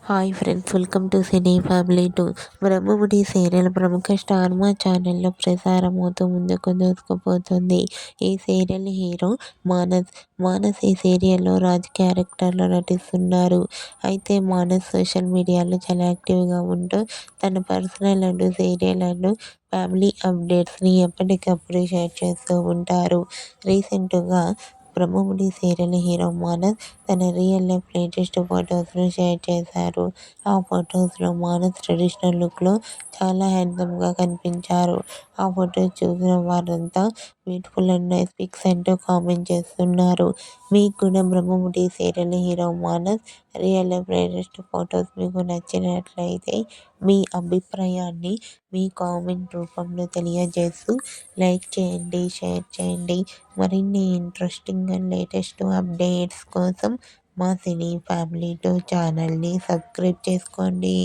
Hi friends, welcome to cine family 2. Brahmamudi serial ప్రముఖ star మా ఛానల్లో ప్రసారమవుతూ ముందుకు దూసుకుపోతుంది. ఈ సీరియల్ హీరో మానస్. ఈ సీరియల్లో రాజ్ క్యారెక్టర్లో నటిస్తున్నారు. అయితే మానస్ సోషల్ మీడియాలో చాలా యాక్టివ్గా ఉంటూ తన personal and serial and family అప్డేట్స్ని ఎప్పటికప్పుడు షేర్ చేస్తూ ఉంటారు. రీసెంట్గా బ్రహ్మముడి సీరియల్ హీరో మానస్ తన రియల్ లైఫ్ లేటెస్ట్ ఫొటోస్ను షేర్ చేశారు. ఆ ఫొటోస్లో మానస్ ట్రెడిషనల్ లుక్లో చాలా హ్యాండ్సమ్గా కనిపించారు. ఆ ఫొటోస్ చూసిన వారంతా బ్యూటిఫుల్ అండ్ నైస్ పిక్స్ అంటూ కామెంట్ చేస్తున్నారు. మీకు కూడా Brahmamudi serial hero Manas real life latest photos మీకు నచ్చినట్లయితే మీ అభిప్రాయాన్ని మీ కామెంట్ రూపంలో తెలియజేస్తూ లైక్ చేయండి, షేర్ చేయండి. మరిన్ని ఇంట్రెస్టింగ్ అండ్ లేటెస్ట్ అప్డేట్స్ కోసం మా సినీ ఫ్యామిలీ 2 ఛానల్ని సబ్స్క్రైబ్ చేసుకోండి.